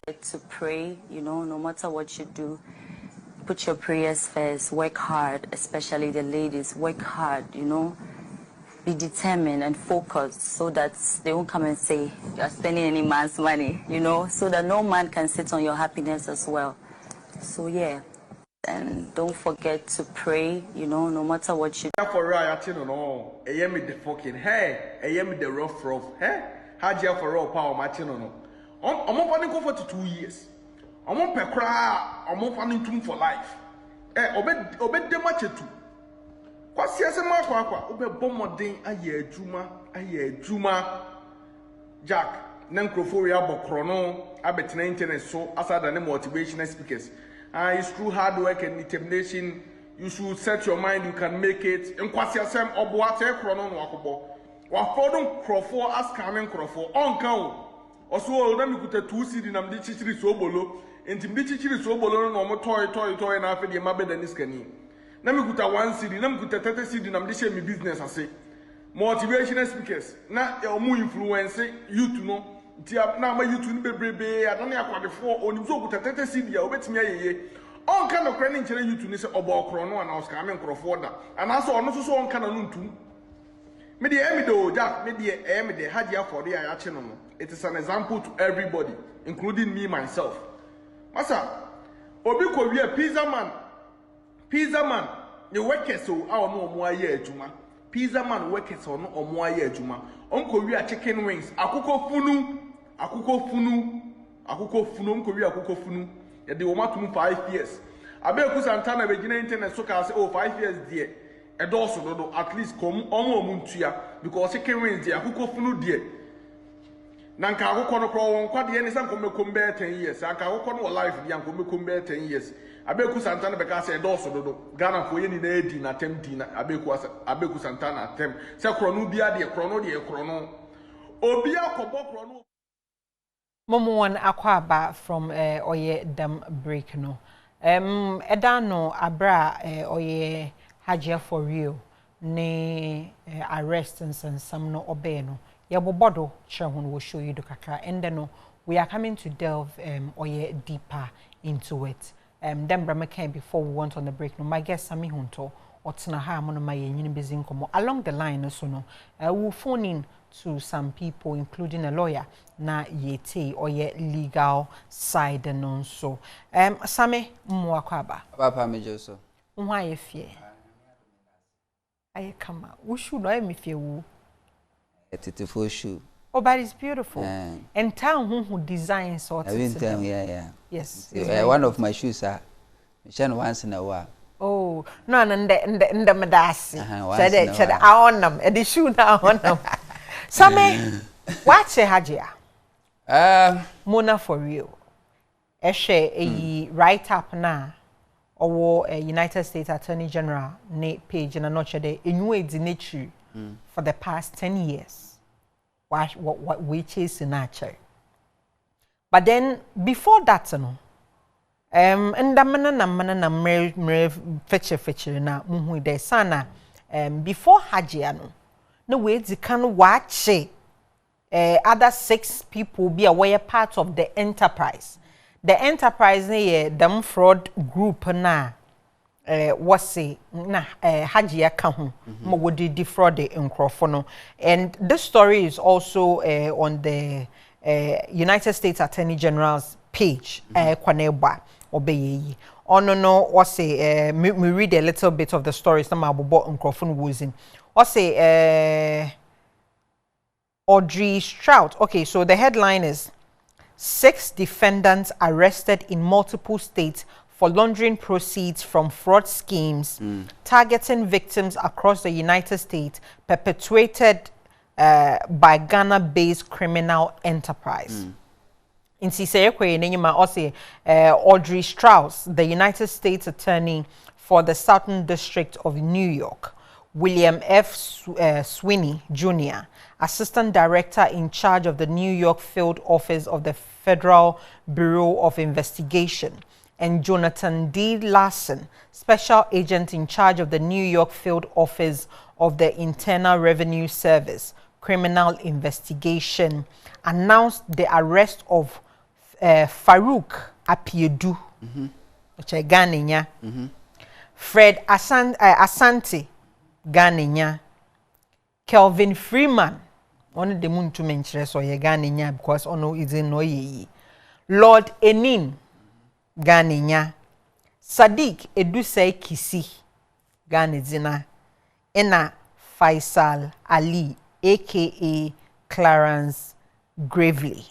To pray, no matter what you do, put your prayers first, work hard, especially the ladies, work hard, be determined and focused so that they won't come and say you're spending any man's money, so that no man can sit on your happiness as well. So yeah, and don't forget to pray, no matter what you do. For real, I am the fucking hey, I am the rough, hey, Hajia4Real power, Martin. I'm planning for 2 years. I'm on pekra. I'm planning for life. Obed dem machetu. Kwasi ase makwa. Obe bomodin aye juma. Jack, nankrofo bokro no abetena internet so aside than motivational speakers. It's through hard work and determination. You should set your mind you can make it. Nkwasi ase oboate krono no akobo. Wa fodun krofo as coming krofo onkan. Also, na mi kuta 2 CD na mdi chichiri so bolo. Enti mdi chichiri so bolo no mo toy na afi de mabeda ni skani. Na mi kuta 1 CD, na mi kuta 30 CD na mdi share mi business ase. Motivational speakers na omu influence youth no. Ti na ma youth ni bebrebe adane akwadefo oni so kuta 30 CD a obetimi ayeye. On kan no kra ni nkere youth ni se obo okro no na oska me nkrofo da. Ana so ono so on kan no ntum. Me de Jack, me de Hajia4Real. It is an example to everybody, including me myself. Masa, obi ko wi pizza man, you work so no omo aye adwuma. Pizza man work so no omo aye adwuma. Onko wi chicken wings, akukọ funu, onko wi akukọ funu. Ya de wo matum 5 years. Abeku Santana be gina internet so ka say 5 years there. Edoso dodo at least come omo muntua because chicken wings there akukọ funu there. Nanka akukọ no kro won kwade ene san komekom be 10 years anka akukọ no life bi an komekom be 10 years abeku Santana be ka say edoso dodo Ghana ko yeni na edi na tem di na abeku Santana tem se kro no bia de kro no obi akobo kro no Momo one akwaba from oye dam break no eda no abra oye Hajia4Real ne arrest and some no obey no yabobodo chehun will show you the kakra and then we are coming to delve oye deeper into it then brama came before we went on the break no my guest Sami Hunto otsna ha mono my yin busy nkomo along the line so no we'll phone in to some people including a lawyer na yete oye legal side and so Sami mwakwaba papa mejoso why if ye I come out. We should know if you beautiful shoe. Oh, but it's beautiful. And town who designs or yeah. Yes. One of my shoes are Michelle once in a while. Oh, no, and the Madasi. Said I on them, and the shoe now on them. Some what's a Hajia? Mona for real. Eshe a write up now. Or a United States Attorney General Nate Page and a notch de inward in nature for the past 10 years. What which is in nature. But then before that, and the man fetcher na muhu de sana before Hajia no way they can watch other 6 people be aware part of the enterprise. The enterprise ne them fraud group na was say na Hajia ka ho mo wodi defraud the nkrofo no and this story is also on the United States Attorney General's page kwaneba obeyi ono no was say me read a little bit of the stories na mabobo nkrofo no wozin o say Audrey Strout. Okay, so the headline is 6 defendants arrested in multiple states for laundering proceeds from fraud schemes targeting victims across the United States perpetrated by Ghana-based criminal enterprise. In Audrey Strauss, the United States Attorney for the Southern District of New York, William F. Sweeney Jr., Assistant Director in charge of the New York Field Office of the Federal Bureau of Investigation, and Jonathan D. Larson, Special Agent in charge of the New York Field Office of the Internal Revenue Service, Criminal Investigation, announced the arrest of Farouk Apiedu, which is Ghana. Fred Asante, Ghana. Kelvin Freeman, one of the moon to mention so ye Ghana because ono is in no ye. Lord Enin, Ghana. Sadiq Edusei Kisi, Ghana. Ena Faisal Ali, aka Clarence Gravely,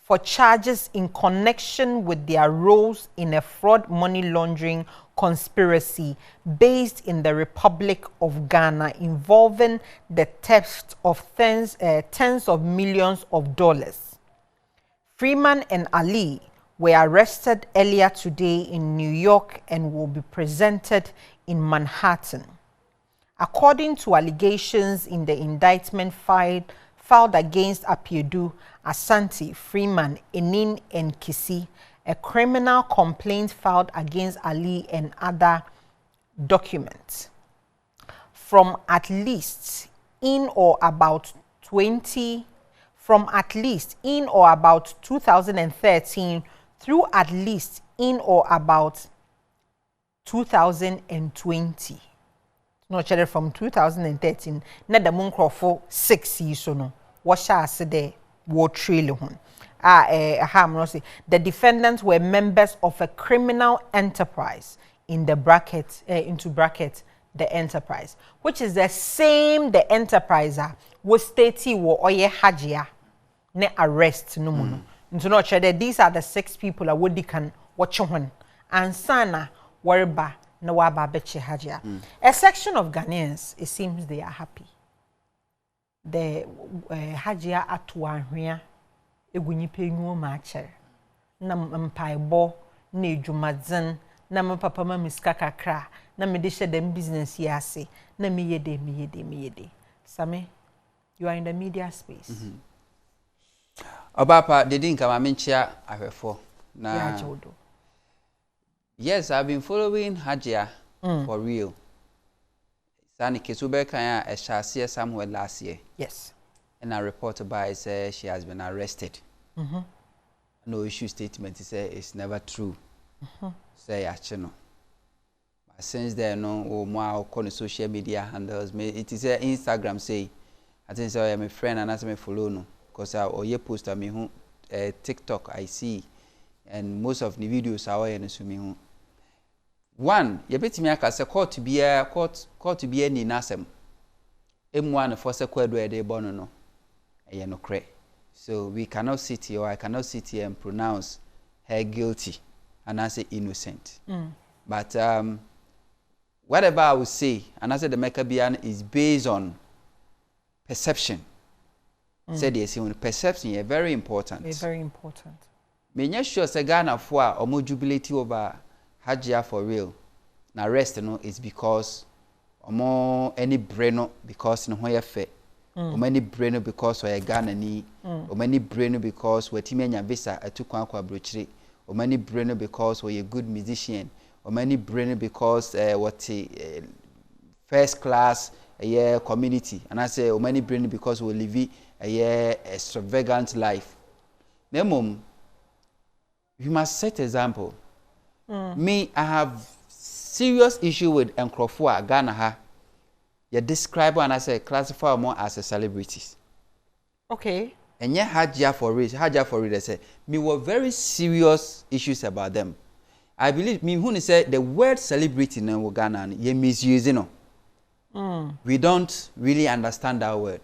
for charges in connection with their roles in a fraud money laundering conspiracy based in the Republic of Ghana involving the theft of tens of millions of dollars. Freeman and Ali were arrested earlier today in New York and will be presented in Manhattan. According to allegations in the indictment filed against Apiedu, Asante, Freeman, Enin, and Kisi, a criminal complaint filed against Ali and other documents. From at least in or about 2013 through at least in or about 2020. Not from 2013, na the Munkrofo 6 years so no. What shall say there? What trail hun? The defendants were members of a criminal enterprise in the the enterprise, which is the same the enterprise was stated wo oye Hajia ne arrest no mu no. Into not sure that these are the 6 people that would can watch one and sana wariba na waba beche Hajia. A section of Ghanaians, it seems they are happy. The Hajia atwa hwea egunyi penyu ma acher na mpaibo na edwumadzen na papa ma miska kakra na me de hye dem business yi ase na me yede. Same, you are in the media space. Obapa didn't come menchia ahwefo na yeah, yes, I've been following Hajia for real. Sani Kisube Kaya a chassis somewhere last year. Yes. And a reporter by says she has been arrested. No issue statement. He said it's never true. Say actually. But since then, no more on social media handles. It is Instagram say. I think so. I'm a friend and I follow no. Because I post me who TikTok I see, and most of the videos are in assuming. One, you bet me I say court to be any nasem. M1 for sequel where they born no. No cre. So we cannot sit here, or I cannot sit here and pronounce her guilty and I say innocent. But whatever I would say, and I say the Maccabean is based on perception. Said yes, perception is very important. It's very important. Me sure say Ghana for or more jubilate over Hajia4Real. Now rest no is because or more any brain because no where fe. Or many brain because we are Ghana ni. Or many brain because we timenya visa atukwa kwa brochiri. Or many brain because we a good musician. Or many brain because what first class community. And I say or many brain because we live a extravagant life. Nemum, you must set example. Me, I have serious issue with Nkrofo Ghana ha. You describe and I say classify more as a celebrities. Okay. And yeah, Hajia4Real, they say me were very serious issues about them. I believe me who say the word celebrity in Ghana you misusing no. We don't really understand that word.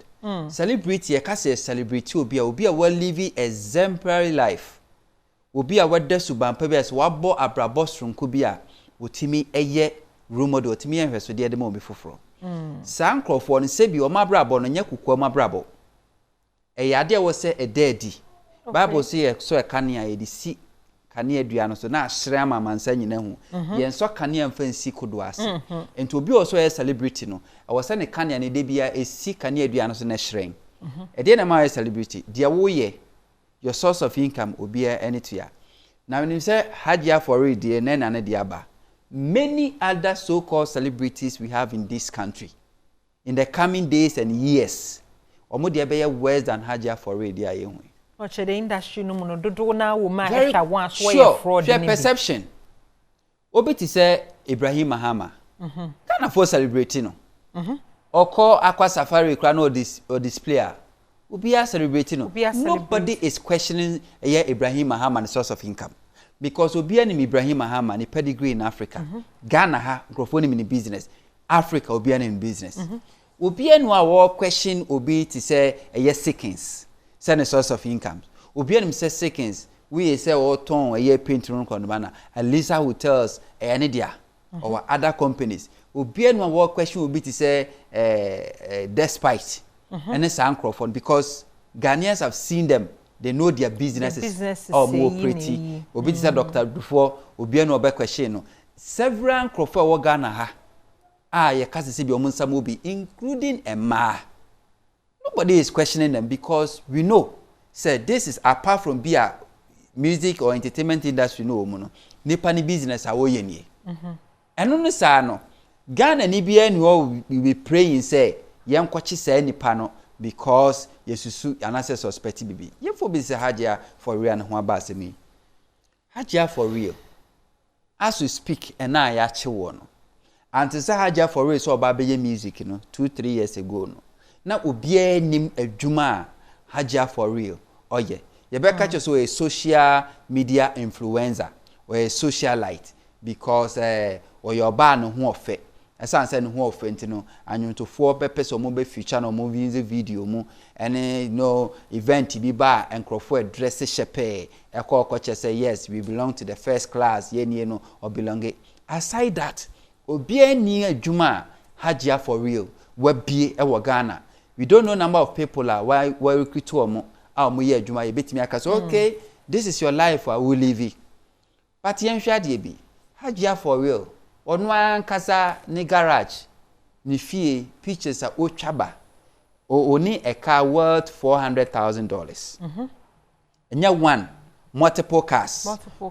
Celebrity, I can say celebrity will be a well living exemplary life. Will be a word subam pebes wabo abrabos from Kubia, utimi eye rumor do timi and so dear the moment before. Sankrof one say be o mabrabo no nya kuku mabrabo. E yade was say a daddy. Bible say so a kania e si kania duano so na shrama mansa nyina hu. Yen so kania mfansi kodo ase. Enti obi also a celebrity no. I was saying kania ne de bia e si kania duano so na shreng. E de na ma celebrity. Dia wo ye your source of income obi anytia. Now when you say Hajia4Real de na na de aba. Many other so-called celebrities we have in this country in the coming days and years. Omo de be worse than Hajia4Real dia ye hu. Oche the industry no no dodo na wo ma very ehwa one so sure, fraud ni perception. Obi ti say Ibrahim Mahama. Ghana for celebrating no. Oko aqua safari kra no display. Obi are celebrating no. Nobody is questioning Ibrahim Mahama the source of income. Because obi anim Ibrahim Mahama ni pedigree in Africa. Ghana ha microphone in business. Africa obi anim business. Obi anu a question obi ti say seconds. Say source of income. Obi anim say seconds. We say ton paint room konbana. Alisa Hotels dia or other companies. Obi anu a question obi ti say despite and it's microphone because Ghanaians have seen them. They know their businesses are more pretty. Obi ti say doctor before obi anu obe question no. Several microphone wo Ghana ha. Ye kase se bi omunsa mo bi including Emma. Nobody is questioning them because we know say this is apart from beer music or entertainment industry no mo no nipa ni business a wo ye nie eno no sa no Ghana ni bia ni we be praying say yen kwachi say nipa no because yesusu anase suspect bibi yen for be say Hajia4Real no ho abase mi Hajia4Real as we speak and na ya che wo no and say Hajia4Real so oba be music no 2-3 years ago no na obia nim adwuma Hajia4Real oye you better catch so a social media influencer or a socialite because or your ban no ho ofe esa say no ho ofe ntino anyu to four purpose mo be feature no movie video mu any no event bi ba enkrofo dress shepe e call say yes we belong to the first class ye nie no or belong aside that obia ni adwuma Hajia4Real we bie e wo Ghana we don't know number of people are why recruit omo amoye adwuma ye betimi aka so okay this is your life I will live it but yen hwa de bi Hajia4Real onu ankasa ni garage ni fie pictures a otwaba oni a car worth $400,000 enya one multiple cars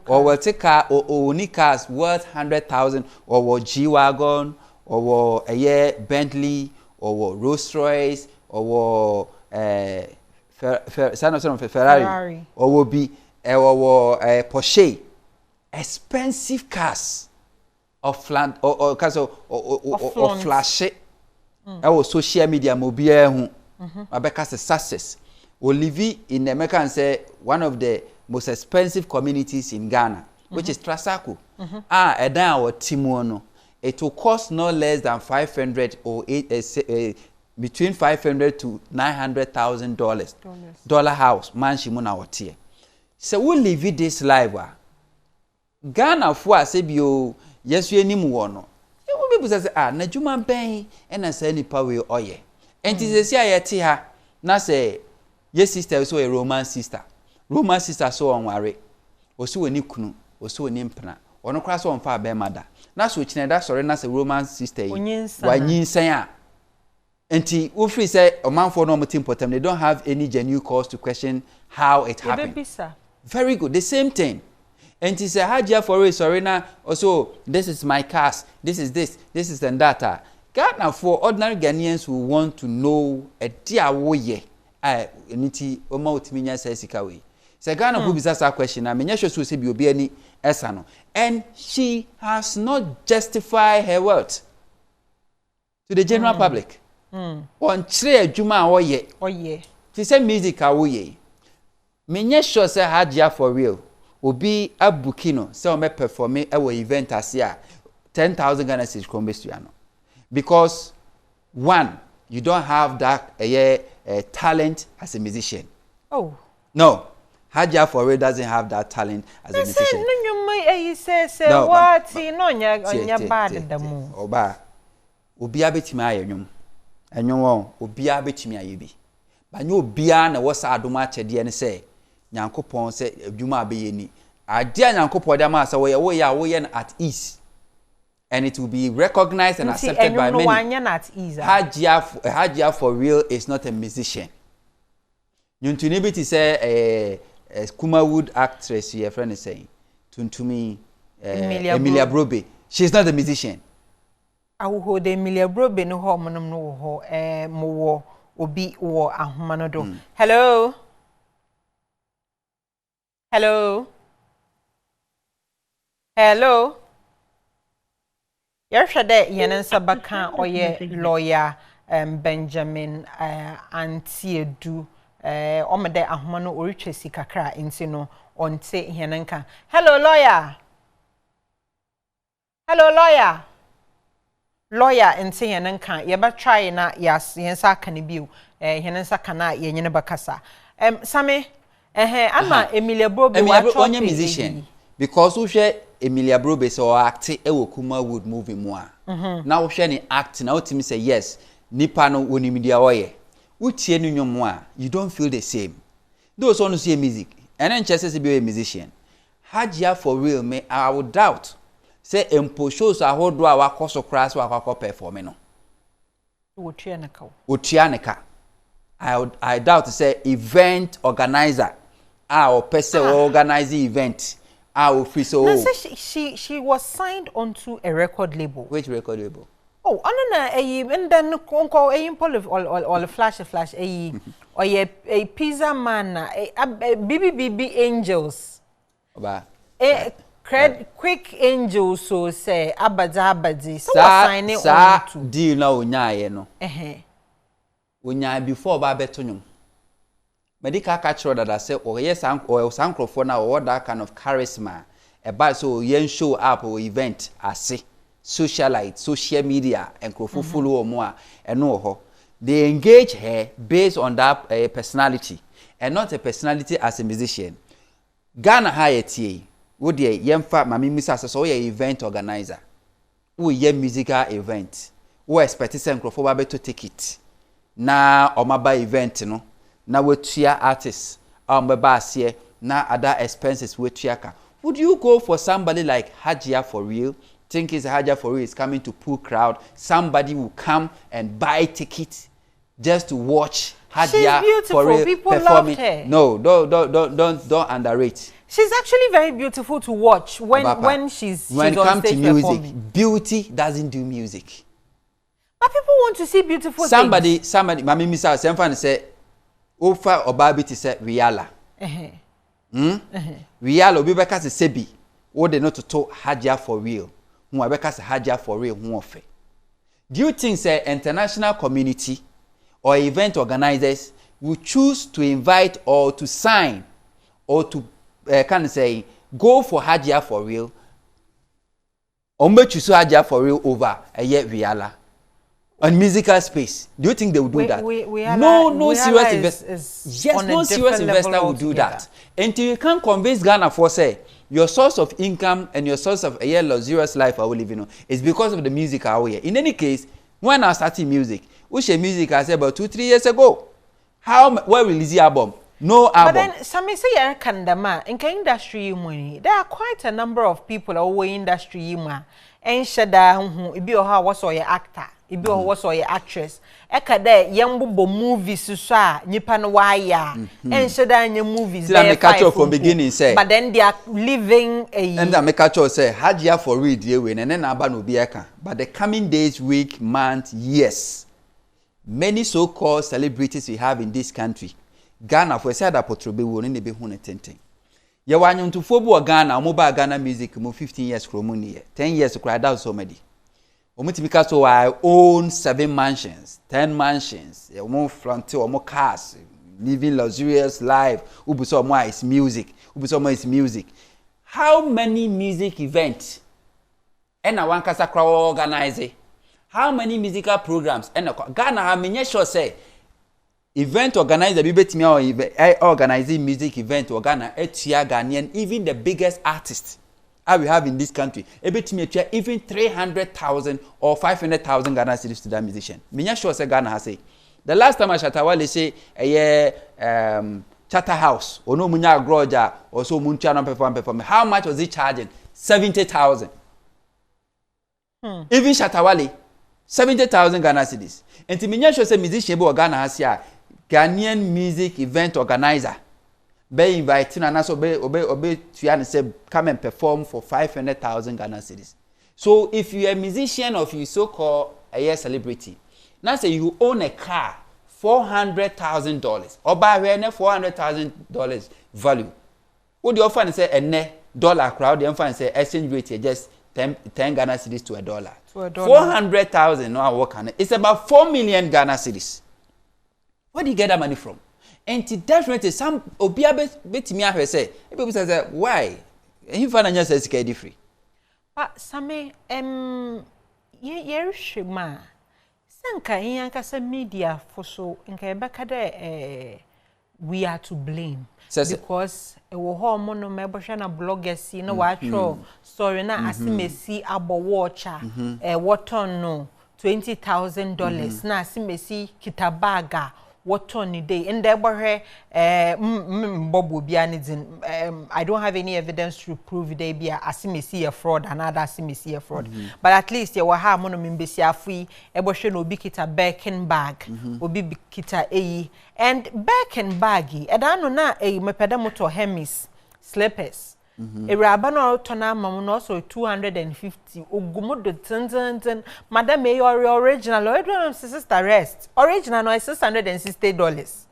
or will take car or only cars worth $100,000 or G-Wagon or a Bentley or Rolls Royce or son of Ferrari or will be a Porsche, expensive cars of flan or flash or social media mobile because the success will live in America and say one of the most expensive communities in Ghana, which is Trasaku. And then our Timono, it will cost no less than $500 or between $500 to $900,000 dollar house mansion muna wotie so we live this life Ghana fo asebio yesu enim wo no e wo bebu say na djuma ben e na say nipa we oye enti sesi ayete ha na say ye sister so a roman sister so onware osi woni kunu osi woni mpena ono kra so onfa be mada na so chineda sore na say roman sister yi wanyinsan a enti ufri say omanfo no mutim potem they don't have any genuine cause to question how it happened. Very good, the same thing. Enti say Hajia4Real sorry na also this is my cast, this is and that. Ghana for ordinary Ghanaians who want to know a dia woye niti oma otiminya say sika we. Say Ghana who bisa sa question na menya hwe so say bi obi ani esa no and she has not justified her words to the general public. On chere adwuma oye ti say music awoye menye sure say Hajia4Real obi abukino say o me perform e wo event ase a 10,000 Ghana cedis kombestuano because one you don't have that talent as a musician. Oh no, Hajia4Real doesn't have that talent as a musician. No what no nya bad damu oba obi abetimi ayennwom enwon obi abetimi ayebi ba nya obi na wo sa adom achede ne say nyankopon say adwuma abeyeni ade nyankopon de ma say wo ye at ease and it will be recognized and accepted by many. Hajia4Real is not a musician. Nyuntunibiti say Kumawood actress your friend is saying Tuntumi Emilia Brobe. She's not a musician. Awo de Emilia Brobe no ho monum no ho mo wo obi wo ahomanodo. Hello. Hello. Hello. Yershade yenen sabaka oye lawyer Benjamin Antiedu omede ahoma no oriche sikakra nti no onte henenka. Hello lawyer. Hello lawyer. Lawyer nti henenka yeba try na yas yensa kanibiu henensa kana yenyene bakasa. Same ama Emilia Brobe onye musician because who share Emilia Brobe so act e wo Kuma Wood movie mu a na wo share ni act na otimi say yes nipa no woni media oye utie no nwom a you don't feel the same those one see music and then chese be a musician Hajia4Real me I would doubt say empo shows ahodo a wakoso class wakọ perform no otua I doubt say event organizer or person organize the event officer she was signed onto a record label. Which record label? Oh, and then konko all flash or a pizza man BBB Angels oba quick Angels so say abadi so signing on to deal na onyaye no onya before ba beto nyum medical catcher that I say or yes or sankrofo na or that kind of charisma about so yen show up or event ase socialite social media and crofo follow more and no ho they engage her based on that personality and not a personality as a musician. Ghana Hajia wo de yemfa mami misa so ye event organizer wo ye musical event wo expect say crofo ba beto ticket na omaba event no na wetua artists mbeba ase na other expenses wetua. Would you go for somebody like Hajia4Real? Think is Hajia4Real is coming to pull crowd, somebody will come and buy tickets just to watch Hajia4Real performing? Her. No, don't underrate. She's actually very beautiful to watch when she's when it on comes stage to music performing. Beauty doesn't do music. But people want to see beautiful somebody mami misa semfa say ofa obabi ti say Riala. Riala obi beka se sebi wo de no to Hajia4Real. Hu abeka se Hajia4Real hu ofe. Do you think say international community or event organizers will choose to invite or to sign or to go for Hajia4Real? Ombe choose Hajia4Real over Riala? On musical space, do you think they would do that? No serious investor. Yes, no serious investor would do that. Until you can convince Ghana for say your source of income and your source of a luxurious life I will live in is because of the music out here. In any case, when I started music, which music I said about 2-3 years ago, where release the album? No album. But then some say you're kandama in industry money. There are quite a number of people who are industry yuma. And shada ibi oha was or your actor. Ibi oha was or your actress. Eka de young movies susha nipa no waya. And shada in your movies. See, I catch up from beginning say. But then they are living a. And I catch up say Hajia4Real deal win and then aba no bieka. But the coming days, week, month, years, many so-called celebrities we have in this country. Ghana for say that potrobe won in the be hu tenten. Ye wanyo to fobu Ghana omo Ghana music mo 15 years kromo ni 10 years kra that so many. Omo timika so I own 7 mansions, 10 mansions. Ye omo front omo cars, living luxurious life. Ubuso omo is music. Ubuso omo is music. How many music events and one kasa kra organize? How many musical programs and Ghana ha menye sure say event organizer be betimi organizing music event or Ghana etia Ghanaian even the biggest artists we have in this country ebetimi etia even 300,000 or 500,000 Ghana cedis to that musician. Minya sure say Ghana has say the last time Shatawale say Charter House or no munya groja or so muncha no perform how much was he charging? 70,000. Even Shatawale 70,000 Ghana cedis. And to minya sure say musician be Ghana has here Ghanaian music event organizer be inviting and also be to say come and perform for 500,000 Ghana cedis. So if you are a musician or if you so-called a celebrity, now say you own a car, $400,000 or buy $400,000 value. What the offer say a ne dollar crowd, the offer say exchange rate just 10 Ghana cedis to a dollar. 400,000 no work on it. It's about 4 million Ghana cedis. Where do you get that money from? And definitely some obia bet me I say people say why? You find just as free. But some ma sanka yankasa media for so nka ebeka we are to blame because we hormone no mebosha na bloggers na watcho story na asimesi abo watcha waton no $20,000 na asimesi kitabaga what on the day and there were Bobo Bianidin. I don't have any evidence to prove they be a asimisi a fraud, another asimisi a fraud. But at least you will have monomimbesia free, eboshen will be kita Birkin bag, will be kita a and Birkin baggy. And I know na a mepedamoto hemis slippers. A rabano tona mamun also 250. Ogumodo ten. Madam may your original or sister rest. Original no $660.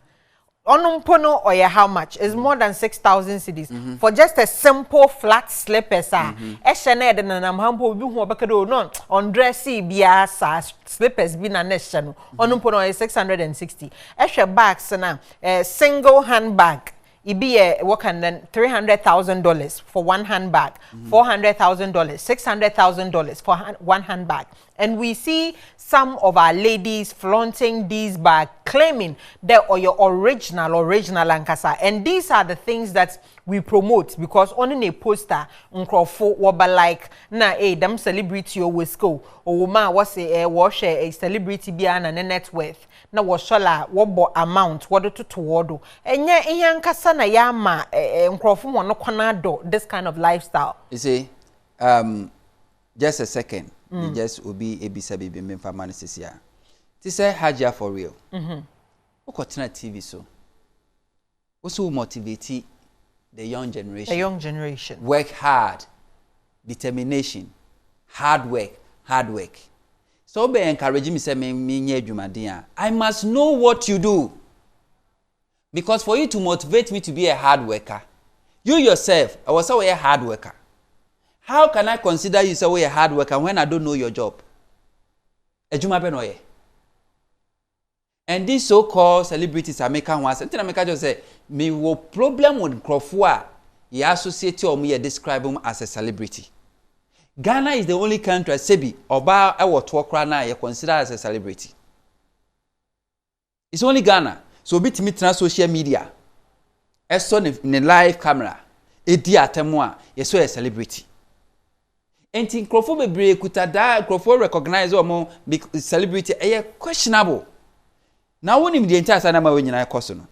Onumpono or how much is more than 6,000 cedis for just a simple flat slippers. Eshaned and I'm humble be who bakado non on dressy biasa slippers be na nation. Onumpono is 660. Esha bags na single handbag. It be a $300,000 for one handbag, $400,000, $600,000 for one handbag. And we see some of our ladies flaunting these bags, claiming they are your original Lankasa. And these are the things that we promote because on a poster, unkrofo waba like na them celebrity always go or woman was a celebrity beyond a net worth. Na washola wobo amount wado to towardo enye iyankasa na yama nkrofo wono kwanado this kind of lifestyle. You see just a second you just obi ebisa bibi memfa man sisia ti say Hajia for real ukotena TV so also motivate the young generation work hard, determination, hard work. So be encouraging me say me nye adwumaden. I must know what you do. Because for you to motivate me to be a hard worker, you yourself, I was a hard worker. How can I consider you say a hard worker when I don't know your job? Adwuma be no ye. And these so-called celebrities are making one. Something I make just say me wo problem with Crawford. You associate or me describe him as a celebrity. Ghana is the only country sebi oba ewo to okra na you consider as a celebrity. It's only Ghana. So bit me trans social media. Eso in live camera. Edi atemu a you so a celebrity. Enti Crawford bebre kuta da Crawford recognize omo celebrity questionable. Now when the entire sanama we nyina ekoso no.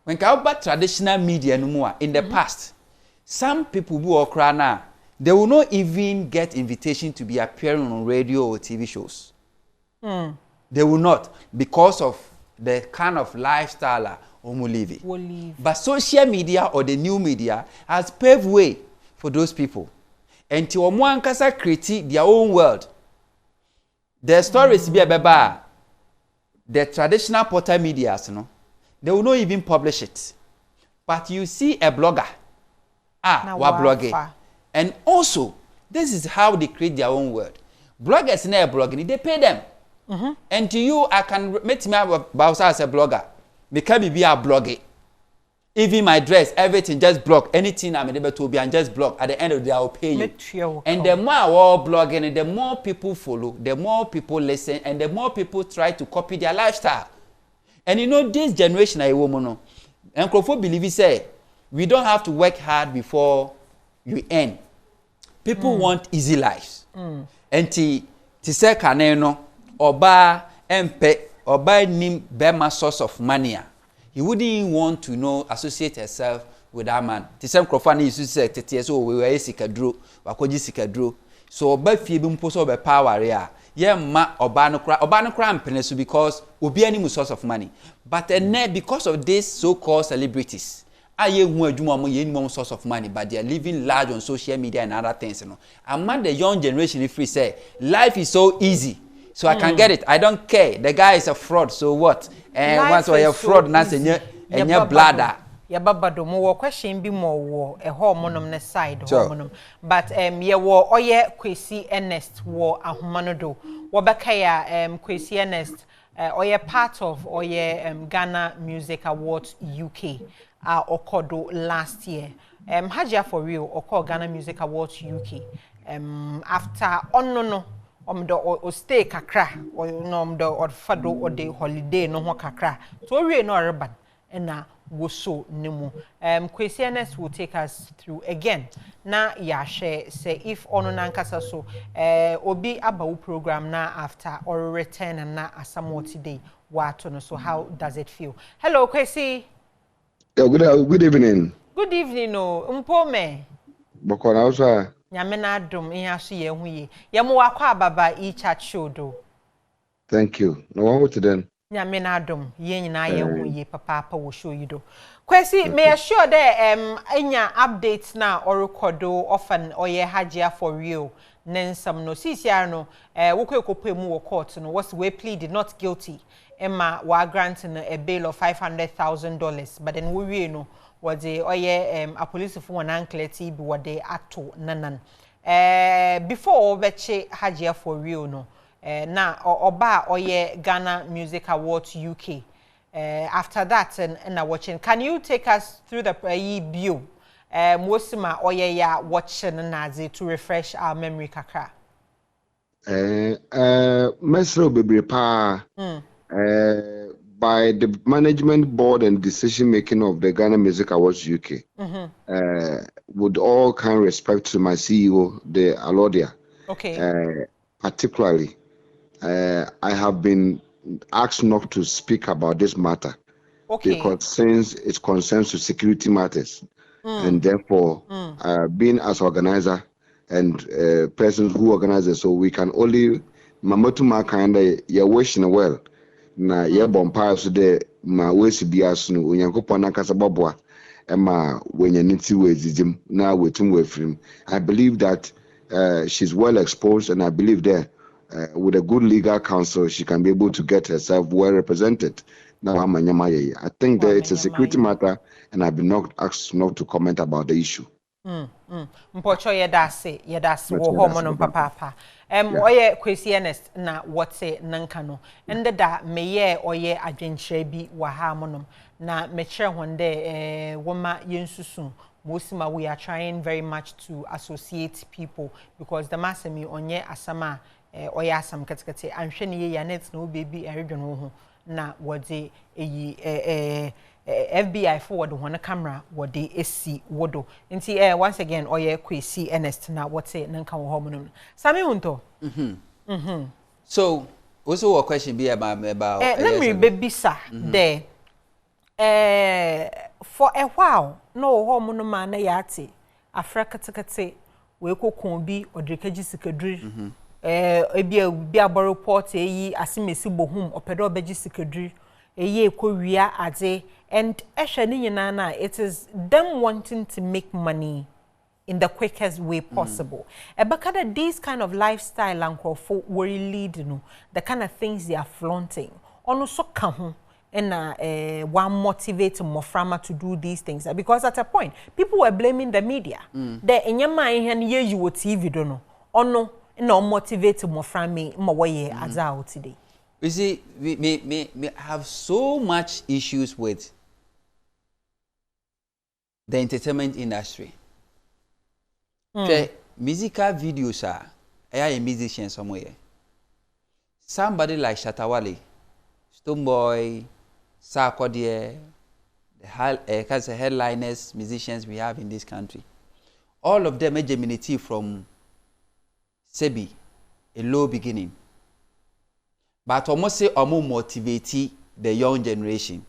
When ka about traditional media no more in the past, some people who okra na they will not even get invitation to be appearing on radio or TV shows. They will not because of the kind of lifestyle Omo live. But social media or the new media has paved way for those people. And to Omo ankasa create their own world. Their stories be a the traditional portal medias, they will not even publish it. But you see a blogger, blogging. And also, this is how they create their own world. Bloggers never blogging, they pay them. And to you, I can make me about as a blogger. Because me be a blogger. Even my dress, everything, just blog. Anything I'm able to be and just blog. At the end of the day, I'll pay you. And the more I will blogging, the more people follow, the more people listen, and the more people try to copy their lifestyle. And you know, this generation, I woman, and Crawford believe say, we don't have to work hard before you earn. People want easy lives. And ti say kaneno oba empe oba nim bema source of money. He wouldn't want to associate herself with that man. The same Crawford used to say, "So we were sikadro, wakoji sikadro." So oba fie bi mpo so oba power ya. Ye ma oba no kra mpenesu because obi ani source of money. But because of these so-called celebrities, aye hu adwuma mo ye ni source of money, but they are living large on social media and other things, Among the young generation, if we say life is so easy, so I can get it. I don't care. The guy is a fraud. So what? And once you're a fraud, that's a bladder. babado mo wo question bi mo wo ho monom ne side ho monom but ye wo oye Kwesi Ernest wo ahoma do wo beka ya Kwesi Ernest oye part of oye Ghana Music Awards UK okodo last year Hajia4Real oko Ghana Music Awards UK after no o stay kakra o fado o de holiday no ho kakra so we no reban na wo so nemu Kwesi Ernest will take us through again na ya share say if ono na nkasa so obi abawo program na after or return and na asamo today wato no so how does it feel? Hello Kwesi. Yeah, good evening. Good evening no mpome Bokona also nyame na adom ihe so ye hu ye ye mo wakwa ababa e chat show do. Thank you. No one with then. Nyame na adom ye nyina ye hu ye papa wo show you do. Kwesi me assure there enya updates na or recordo often oye Hajia4Real nensam no CCR no wo kwekopɛ mu wo court no was we pleaded not guilty emma wa granting a bail of $500,000 but then we no was the oye a police for one uncle bi wode ato nanan before obeche Hajia4Real no na oba oye Ghana Music Awards UK after that and watching can you take us through the bio mosima oye ya watching nazi to refresh our memory kakra Mesro bebre pa by the management board and decision making of the Ghana Music Awards UK. With all kind respect to my CEO, the Alodia. Okay. Particularly, I have been asked not to speak about this matter. Okay. Because since it concerns to security matters, and therefore, being as organizer and persons who organize it, so we can only mamotu makanda ya wishing well. Na ye bompa so de ma wesi bias no onyankopon na kasa bobwa e ma wenyaniti wezijim na wetum wefrim. I believe that she's well exposed, and I believe that with a good legal counsel she can be able to get herself well represented. Now I think that it's a security matter, and I've been not asked not to comment about the issue. Mpocho yedase wo homono papa oye Kwesi Ernest na wote nankano ende da meye oye adwenkyerɛ bi wa ha monom na mekere honde woma yensusu mosima we are trying very much to associate people because the masemi onye asama oye asam ketekete anhwe ne ye net na obebi eredwon ho na wode eyi FBI forward one camera what they see wodo nti once again oye Kwesi Ernest na what say nanka wo homo Sami hunto so also a question be about let me baby sir there for a while no homo no man na yati Africa tikate we kokon bi odrekaji sikadri ebia bi aboro report eyi asimesi bohum opedo beji sikadri eye ekowia ade and it is them wanting to make money in the quickest way possible. Because these kind of lifestyle and were leading, the kind of things they are flaunting. Also come and one motivate Moframa to do these things. Because at a point, people were blaming the media. The in your mind and you would TV don't know. Or no motivate Moframa Mawaye as out today. You see, we have so much issues with the entertainment industry. The musical videos are a musician somewhere. Somebody like Shatawale, Stoneboy, Sarkodie, the headliners, musicians we have in this country. All of them germinated from Sebi, a low beginning. But almost say motivate the young generation.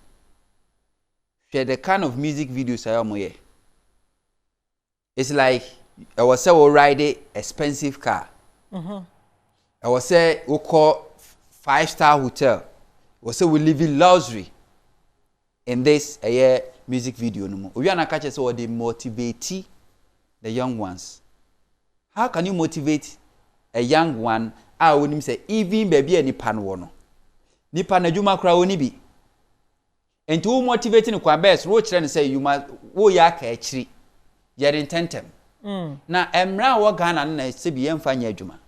The kind of music videos I am here. It's like I was say we ride a expensive car. I was say we call 5-star hotel. I was say we live in luxury. In this music video no more. We are not catching so they motivate the young ones. How can you motivate a young one? I would say even baby any pan wono. Nipa na juma kra oni bi. and to motivating kwa best roach and say you must wo ya ka achiri yet intentem na emra wo Ghana na se bi emfa nya adwuma.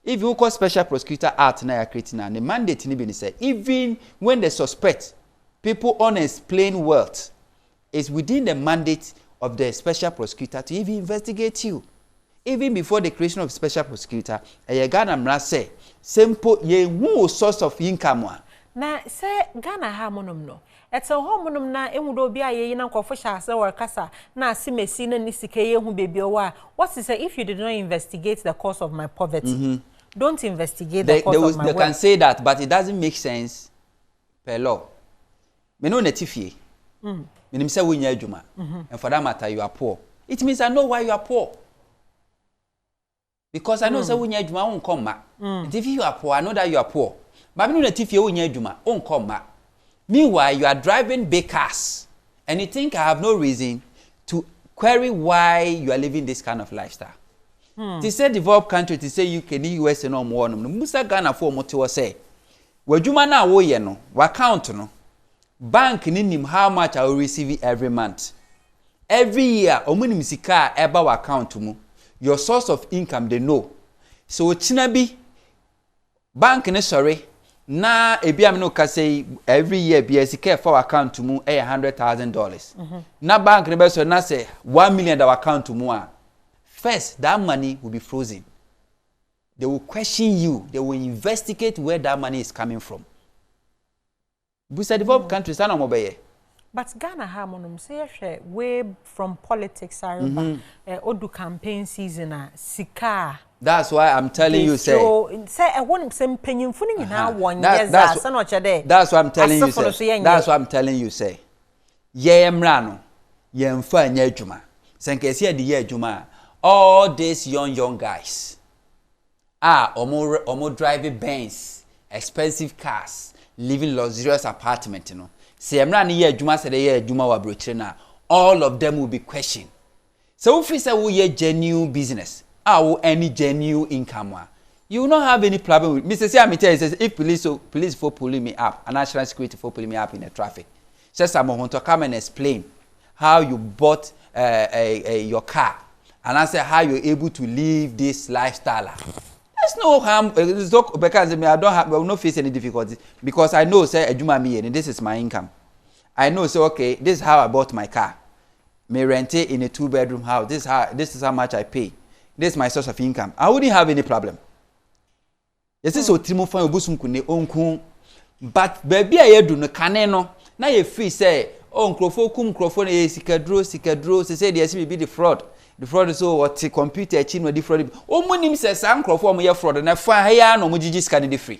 If you call special prosecutor act na ya create na the mandate ni be say even when they suspect people unexplained wealth is within the mandate of the special prosecutor to even investigate you. Even before the creation of special prosecutor, Ghana mra say simple ye who source of income. Na say Ghana ha monum no. It's a homonum na emudo bia ye na nkofo hyase workasa na asimesi na nisike ye hu bebi owa. What is say if you did not investigate the cause of my poverty? Don't investigate the cause of my They can say that, but it doesn't make sense per law. Me no netifie. Menim say we nya adwuma. And for that matter you are poor. It means I know why you are poor. Because I know say we nya adwuma won come ma. If you are poor, I know that you are poor. But me no netifie we nya adwuma won come ma. Meanwhile, you are driving big cars and you think I have no reason to query why you are living this kind of lifestyle. They say developed country, they say UK, US and all more. Musa Ghana for motor say, well, you man now ye no, what count no? Bank in him how much I will receive every month. Every year, omunim sika eba wa account mu. Your source of income they know. So chinabi bank ne sorry. Na ebiam no ka say every year be sika for account to mu $100,000. Na bank ne be so na say 1 million that account to mu a. First, that money will be frozen. They will question you. They will investigate where that money is coming from. Busa developed countries are no be. But Ghana ha monum say way from politics are odu campaign season sika. That's why I'm telling you say I want some penyimfo ni nyina won yes that's not there. That's what I'm telling you say. That's what I'm telling you say. Ye emra no ye mfa anya adwuma. Senkesi ade ye adwuma. All these young guys omo driving Benz, expensive cars, living luxurious apartment, you know. Say emra ni ye adwuma say ye adwuma wa brochire na all of them will be questioned. So if we say we ye genuine business, any genuine income, you will not have any problem with Mr. Siamite says if police for pulling me up, and national security for pulling me up in the traffic. Says I'm going to come and explain how you bought your car. And I say how you're able to live this lifestyle. There's no harm because I will not face any difficulties because I know say ejuma me and this is my income. I know say okay, this is how I bought my car. Me rent it in a 2-bedroom house. This is how much I pay. This is my source of income. I wouldn't have any problem. Yes, so trimo fan obusum kune onku. But baby I do no kane no. Na ye free say oh nkrofo na ye sikadro say the SB be the fraud. The fraud is so what computer chin the fraud. Oh monim say san nkrofo mo ye fraud na fa ya no mo gigi scan the free.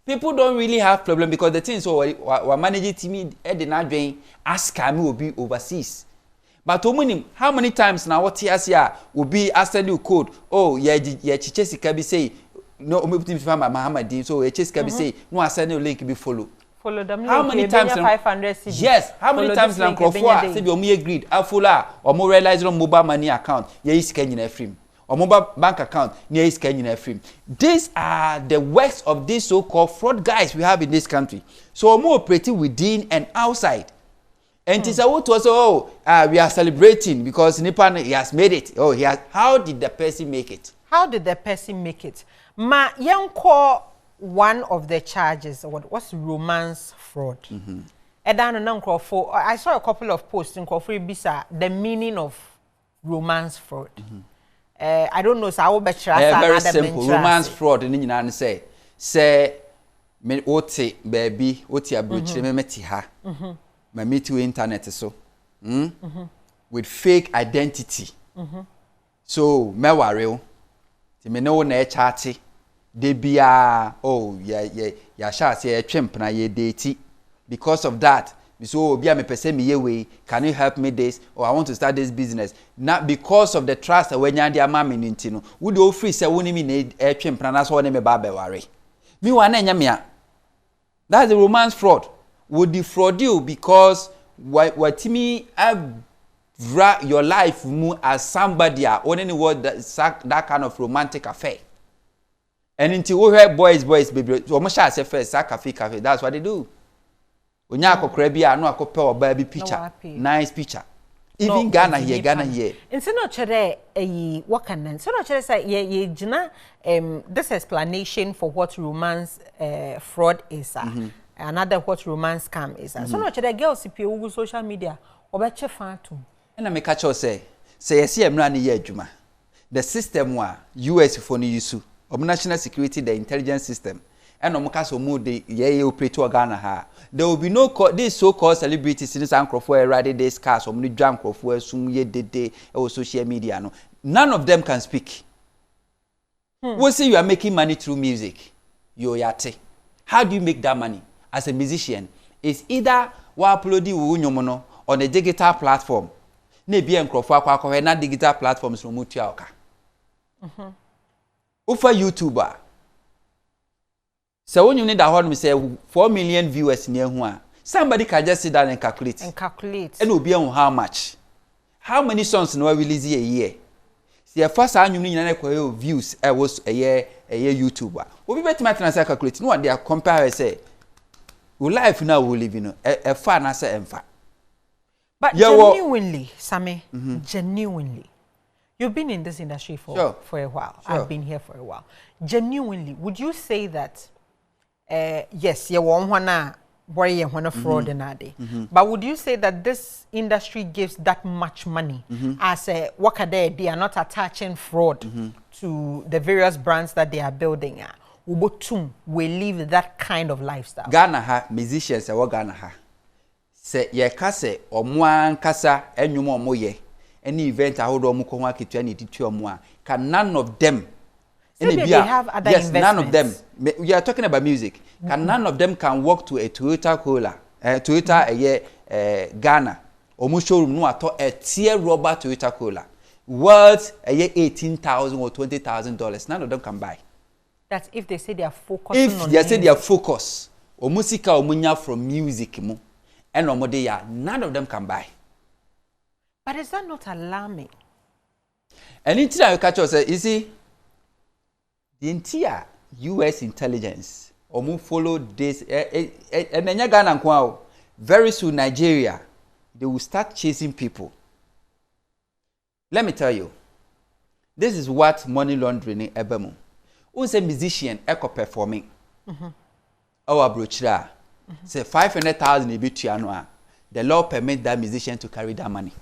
People don't really have problem because the things so we manage team e dey na dwen ask me will be overseas. But how many times now what here will be asking you code? Oh, yeah, chiche sika be say no omebutim fama Muhammad so chiche sika be say no assign link be follow. Follow them. How many times 500 CDs? Yes, how many times na crofo say be omo agreed afula omo realize on mobile money account ye sika nyina free. Or mobile bank account near is Kenya free. These are the works of these so-called fraud guys we have in this country. So more operating within and outside. And it's what was we are celebrating because Nipan he has made it. Oh, he has. How did the person make it? How did the person make it? Ma yanko one of the charges was romance fraud. I saw a couple of posts in Kofi Bisa the meaning of romance fraud. I don't know so I will bet you very simple romance fraud in United say me ote baby ote abrochire me meti ha. My meet to internet so with fake identity. So me worry ti me no na chat de bia oh ya sha say twemp na ye date because of that so bia me pese me ye way can you help me this or I want to start this business not because of the trust when ya dia mama ni ntino wo de o free say woni me na twemp na so woni me ba be worry me wa na nya me a that's the romance fraud. Would defraud you because what me your life as somebody only what that kind of romantic affair. And until we hear boys baby almost say first cafe that's what they do. Onya akokra bi a no akope oba bi picture. Nice picture. Even Ghana here. Instead of chere what can then? So no chere say ye jina this explanation for what romance fraud is another what romance scam is. So no chere girls if you social media obeche fan to. Na me catch you say yes emra ne ye adwuma. The system wa US for ni use national security the intelligence system and omka mu de ye operate Ghana ha. There will be no these so-called celebrities in this ankrofo ready this cars or dwa ankrofo asum ye dede or social media no. None of them can speak. We say you are making money through music. Yo yate. How do you make that money as a musician? It's either wa upload no on a digital platform. Ne bi ankrofo akwa na digital platforms no mutua oka. Ufa YouTuber. So when you need a horn, we say 4 million viewers near one. Somebody can just sit down and calculate. And will be on how much. How many songs no release a year? See, first time you need views. I was a year YouTuber. We be better matter and calculate. No one they are compare say. We life now we live in a fun as a fun. But genuinely, Sammy, genuinely. You've been in this industry for a while. Sure. I've been here for a while. Genuinely, would you say that yes, you want fraud in a day. But would you say that this industry gives that much money as a worker they are not attaching fraud to the various brands that they are building? Ubotum will live that kind of lifestyle. Ghana ha musicians are Ghana ha. Se ye kase omwan kasa enyumo moye. Any event I hold on mukonwa kitwani tituomwa. Can none of them they have other investments. None of them. We are talking about music. Can none of them can walk to a Toyota Corolla, Ghana, or mu showroom no ato a tier rubber Toyota Corolla, worth $18,000 or $20,000. None of them can buy. That's if they say they are focusing on. If they say they are focused, or musica or munya from music mo, and omodeya, none of them can buy. But is that not alarming? And in I catch us, you see. The entire US intelligence or follow this and then Ghana very soon Nigeria they will start chasing people. Let me tell you, this is what money laundering ebemu. Who's a musician echo performing? Our brochura say 500,000 ebituanwa. The law permit that musician to carry that money.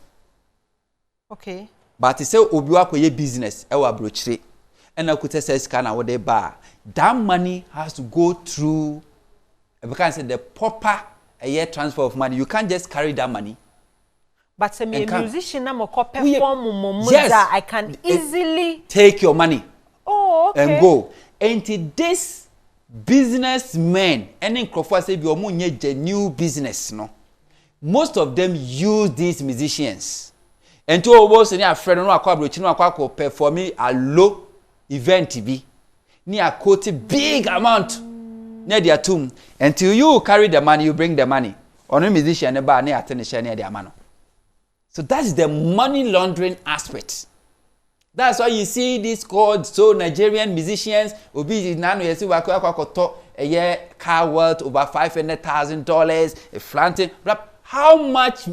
Okay. But it say obiwa koye business our brochura. And I could say scanner what they buy. That money has to go through because the proper transfer of money. You can't just carry that money. But a musician I'm a perform yes, I can easily take your money. Oh, okay. And go. And this businessmen and in Crawford say your new business, no. Most of them use these musicians. And to almost any friend no performing a low event TV near quote big amount near their tomb until you carry the money, you bring the money. On a musician near near their man. So that's the money laundering aspect. That's why you see this called so Nigerian musicians will be nano a year car worth over $500,000 a flanting. How much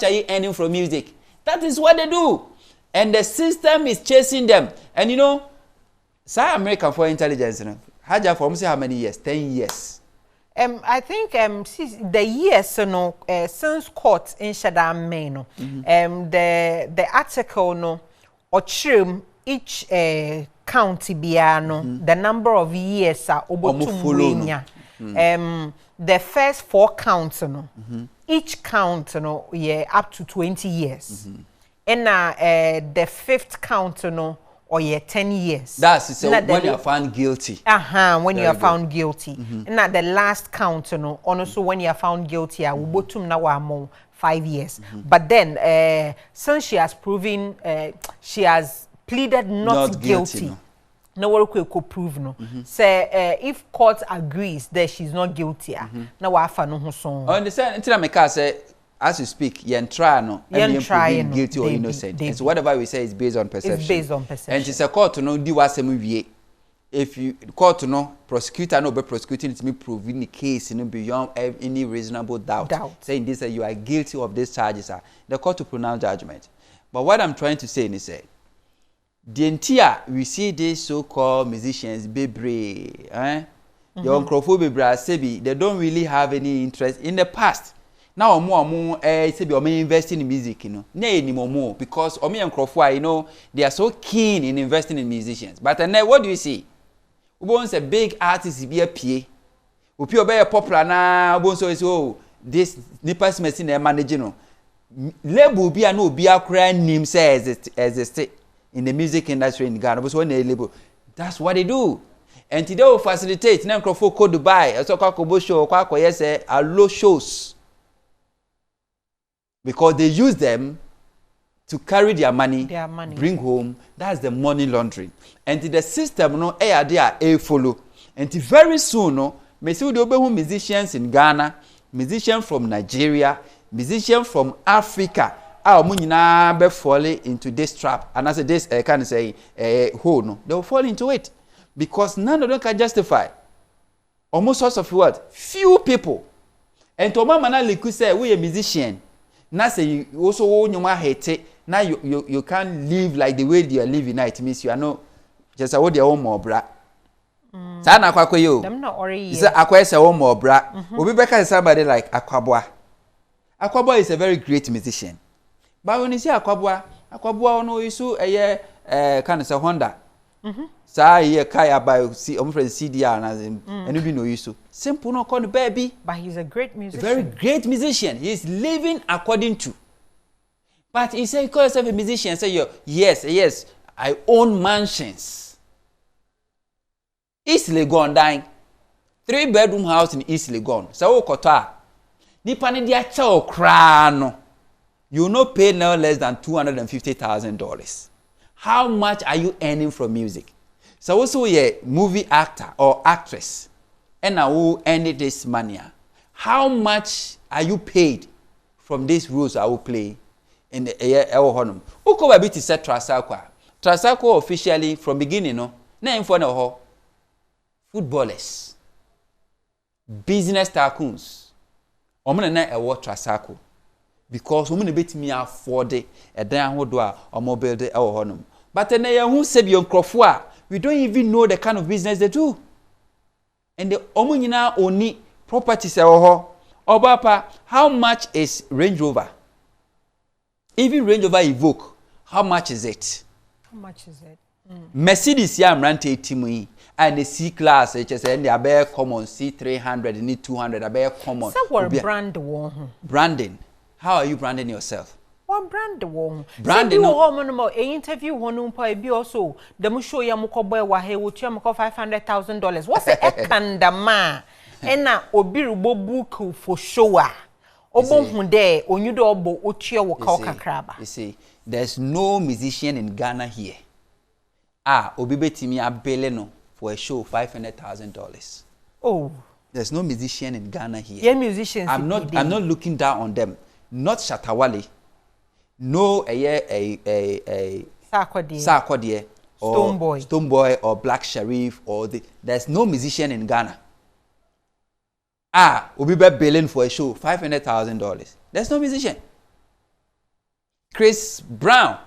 are you earning from music? That is what they do. And the system is chasing them. And you know, American for intelligence, Hajia4 how many years? 10 years. I think the years since court in Shadam Main, the article no or trim each county biano the number of years are the first 4 counts each count up to 20 years and the 5th count or 10 years. That's so when you are found guilty. When you are found guilty. And at the last count, also when you are found guilty, I will bottom now 5 years. But then, since she has proven, she has pleaded not guilty. No one could prove no. Say if court agrees that she's not guilty, now I have no song. I understand. Until I make say. As you speak, you try no, and guilty or innocent. And so whatever we say is based on perception. It's based on perception. And it's a court to know do what we if you court no prosecutor no be prosecuting it me proving the case beyond any reasonable doubt. Saying this you are guilty of these charges, the court to pronounce judgment. But what I'm trying to say is the entire we see these so-called musicians bebre, the uncrophobia bebre, they don't really have any interest in the past. Now more say be investing in music, more because they are so keen in investing in musicians. But then what do you see? Once a big artist be a PA, upi obey popular na bonso is this nippers machine and managing label be no be a crying name says as a state in the music industry in Ghana. But when they label, that's what they do. And today will facilitate now for Dubai, a so-called show, a low shows. Because they use them to carry their money, bring home. That's the money laundering. And the system, they follow. And very soon, may see the musicians in Ghana, musicians from Nigeria, musicians from Africa, be falling into this trap. And as this can say, they will fall into it. Because none of them can justify. Almost source of what? Few people. And to my man, like say, we a musician. Now say you also you might hate it. Now you can't live like the way you are living now. It means you are no just a their own more bra. Sa na kwakwa yo. Them not ori. Is akwa is own more bra. Obi beka is somebody like Akwabwa. Akwabwa is a very great musician. But when you say Akwabwa no isu kind of say Honda. Sa ye kaya by see friend CDR and you no isu. Simple no call baby. But he's a great musician. Very great musician. He's living according to. But he said, call yourself a musician. Say, yes, I own mansions. East Legon dying. 3-bedroom house in East Legon. So, Kota. Nipani dia chao krano. You no pay no less than $250,000. How much are you earning from music? So, also a movie actor or actress. And I will earn this money. How much are you paid from these roles I will play in the honum? Who come a bit to set Trasako officially from beginning, no? Name for no footballers, business tycoons. Omuna na award Trasako because omuna bit me afford it a damn hodwa or mobile de honum. But then who said you crofua? We don't even know the kind of business they do. And the omunina only properties Obapa, how much is Range Rover? Even Range Rover Evoque, how much is it? How much is it? Mercedes ya mrante timui and the C class HSN the abe common C300 need 200 abe common. So what brand one? Branding. How are you branding yourself? What brand one? Branding no interview one be also the show ya mukoboy wa he wo tia mko $500,000. What's the ekandama? Ena obirubo book for showa. Obo hunde onyudo obo otia wo kaokraba. You see, there's no musician in Ghana here. Obibetimi abele no for a show $500,000. Oh, there's no musician in Ghana here. Yeah, musicians. I'm not looking down on them. Not Shatawale. No Sarkodie or Stoneboy or Black Sharif or there's no musician in Ghana. Obibe billing for a show $500,000. There's no musician. Chris Brown.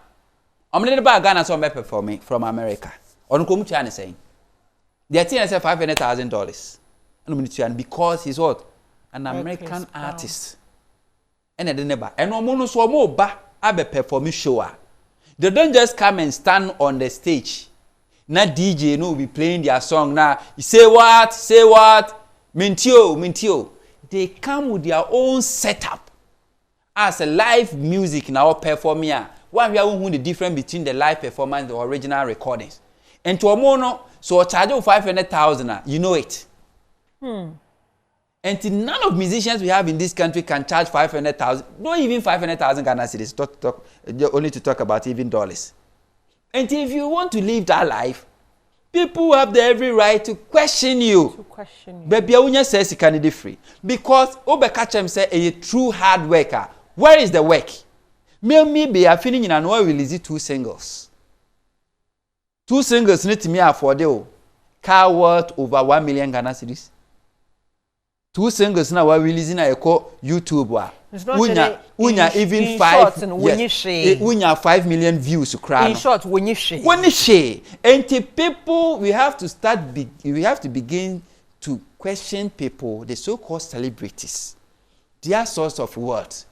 I'm little bit Ghana so I'm performing from America. On come China saying. They're telling us $500,000. Because he's what? An American artist. And I didn't buy. And no so more ba abe performing show. They don't just come and stand on the stage. Na DJ no be playing their song now. Say what? Mintio. They come with their own setup. As a live music now performing. One we are the difference between the live performance and the original recordings. And to a mono, so charge of $500,000, you know it. And none of musicians we have in this country can charge $500,000, not even $500,000 Ghana cedis, only to talk about even dollars. And if you want to live that life, people have the every right to question you. Baby, I says you can be free. Because Obekachem say a true hard worker. Where is the work? Me be a feeling in an oil release 2 singles. 2 singles need to me afford you. car worth over 1 million Ghana cedis. 2 singles now we're releasing a call YouTube wa. Unya even 5 unya 5 million views in short when you share and the people we have to begin to question people, the so-called celebrities, their source of wealth,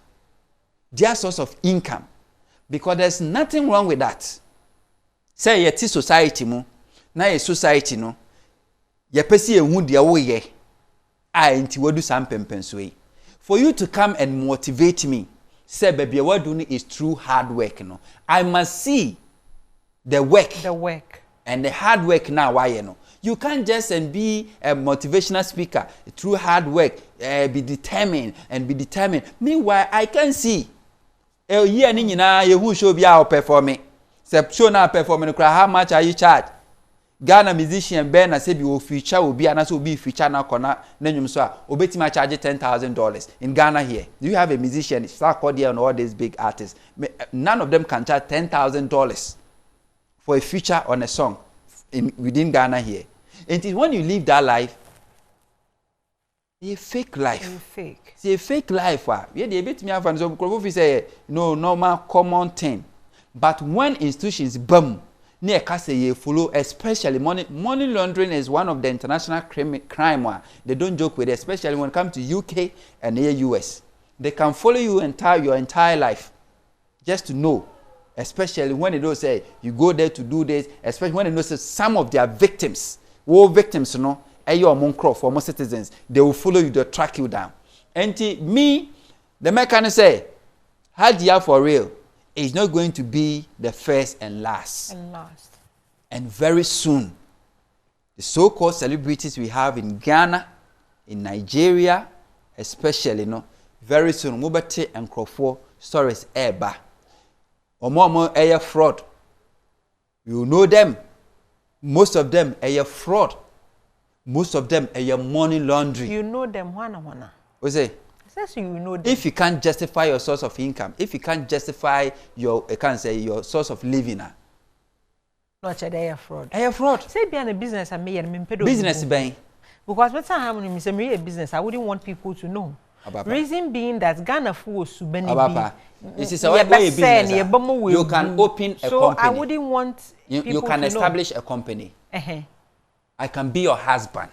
their source of income, because there's nothing wrong with that. Say yet society mo na a society no ye pesi ehun de wo ye a enti wadu sam pempenso yi. For you to come and motivate me, say baby what doing is through hard work no. I must see the work and the hard work now why you know. You can't just and be a motivational speaker through hard work, be determined. Meanwhile, I can see year ni nyina ye who show be out performing. Say show na performing how much are you charge? Ghana musician Ben na say be o feature will be and so be feature na kona na nyum so a obetima charge $10,000 in Ghana here. Do you have a musician start cordial and all these big artists? None of them can charge $10,000 for a feature on a song within Ghana here. And when you live that life, it's a fake life. It's a fake life. Yeah, they bit me and so say no normal common thing. But when institutions boom, near Kase follow, especially money laundering is one of the international crime. They don't joke with it, especially when it comes to UK and the US. They can follow you your entire life just to know. Especially when they don't say you go there to do this, especially when they know some of their victims, victims, you know, your moncro for most citizens, they will follow you, they'll track you down. And me, the mechanic say, Hajia4Real is not going to be the first and last. And very soon, the so-called celebrities we have in Ghana, in Nigeria, especially, you know, very soon, Mubate and Crawford stories eba. Omo air fraud. You know them. Most of them are fraud. Most of them are money laundering. You know them one. What say? You know them. If you can't justify your source of income, if you can't justify your source of living, not a fraud. Air fraud. Say behind a business I made business bang. Because what's happening is a business I wouldn't want people to know. Reason being that Ghana fools to benefit. This is a way business. You can open a company. So I wouldn't want you can establish a company. I can be your husband.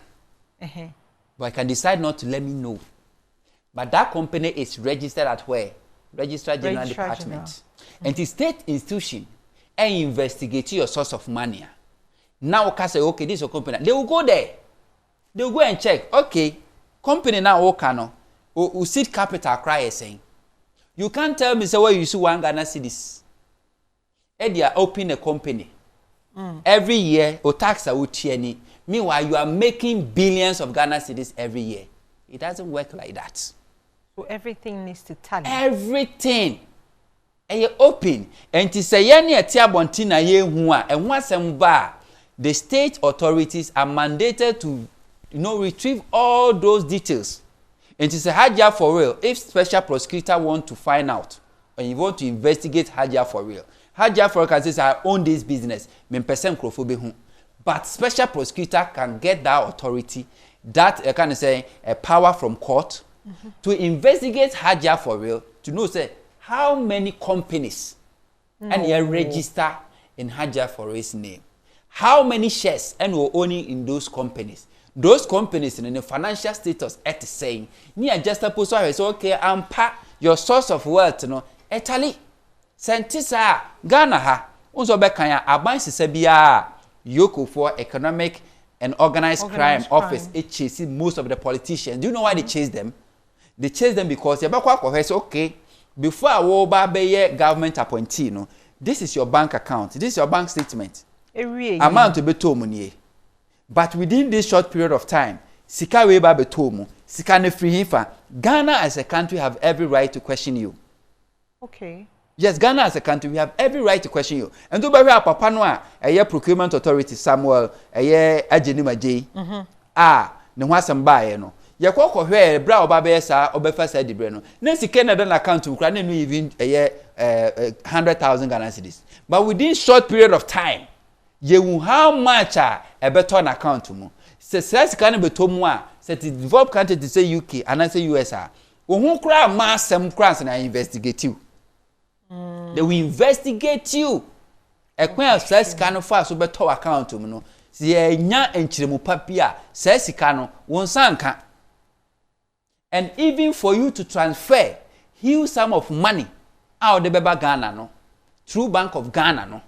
But I can decide not to let me know. But that company is registered at where? Registrar General Department. And the state institution and investigate your source of money. Now can say, okay, this is your company. They will go there. They will go and check. Okay, company now okay. Who seed capital cry saying, you can't tell me say where you see 1 Ghana cedis. And they are opening a company. Every year, or tax are any. Meanwhile, you are making billions of Ghana cedis every year. It doesn't work like that. So everything needs to tally. Everything. And you open. And to say any a tiabontina ye hua and once the state authorities are mandated to retrieve all those details. And to say Hajia4Real, if special prosecutor want to find out and you want to investigate Hajia4Real, Hajia4Real can say I own this business. But special prosecutor can get that authority, that can say a power from court to investigate Hajia4Real to know say how many companies and you register in Hajia4Real's name. How many shares and we're owning in those companies. Those companies in the financial status at saying, near just a post say, okay, I'm your source of wealth, Italy. Sentisa, Ghana ha, unso bekanya, abansi sebia, Yoko for Economic and Organized Crime Office, it chases most of the politicians. Do you know why they chase them? They chase them because okay, before I will be government appointee, this is your bank account, this is your bank statement. Amount to be told. But within this short period of time, Sika weba betomu, Sika ne free hifa. Ghana as a country have every right to question you. Okay. Yes, Ghana as a country, we have every right to question you. And do we have Papa Noa, a year procurement authority Samuel, a year Ajenima J. Ne wasam buy no. Ya kwako hwe bra obabe sa obefa sa dibreno. Na Sika na dan account to kra no even a year 100,000 Ghana cedis. But within short period of time, You how much a better on account mu. Says can be to mu a set developed country to say UK and I say US a. Who cry mass some crimes and I investigate you. They will investigate you. A queen says can fast so better account mu no. See nya enchiremu papia says kano won sanka. And even for you to transfer huge sum of money out the Beba Ghana no through Bank of Ghana no.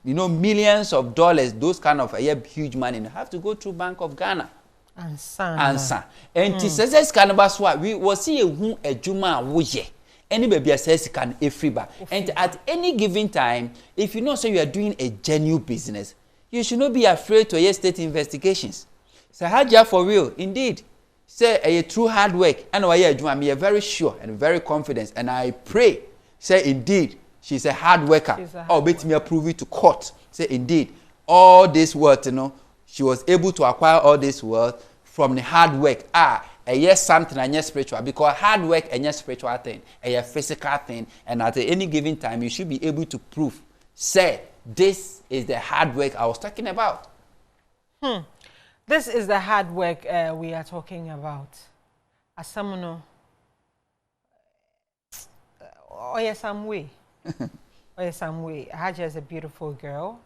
You know, millions of dollars, those kind of huge money, you have to go through Bank of Ghana. Answer. And to says canabaswa, we will see who a juma woye. Any baby says can a free bar. And at any given time, if you know so you are doing a genuine business, you should not be afraid to hear state investigations. So Hajia4Real, indeed, say a true hard work. And I am very sure and very confident, and I pray, say indeed. She's a hard worker. Oh, bet me approve it to court. Say indeed, all this wealth, you know, she was able to acquire all this wealth from the hard work. A yes something and yes spiritual, because hard work and yes spiritual thing, a physical thing, and at any given time you should be able to prove. Say this is the hard work I was talking about. This is the hard work we are talking about. As someone know, oh yes, some way. Some way. Hajia is a beautiful girl.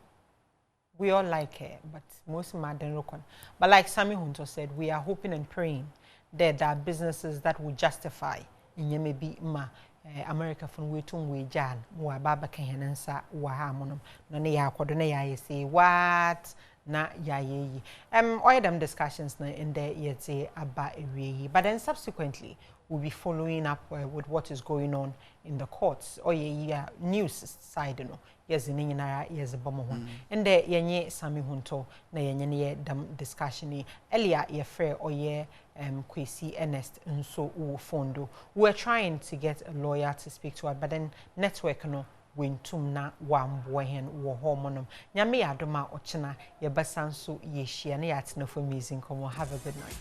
We all like her, but most madden look on. But like Sammy Hunter said, we are hoping and praying that there are businesses that will justify in maybe America from we to we jan wa baba kensa wa hamonum no ne ya akodo ne ya say what na ya ye all them discussions na in there yet about ewie, but then subsequently we'll be following up with what is going on in the courts or news side no yes in nyinara yes bomo ho and there yenye Sami Hunto na yenye dam discussion earlier ye frɛ or Kwesi Ernest nso wo fondo. We're trying to get a lawyer to speak to her, but then network no wintum na wamboa hen wo hormonum nyame adoma ochena ye basanso ye hia na yatena for music. Have a good night.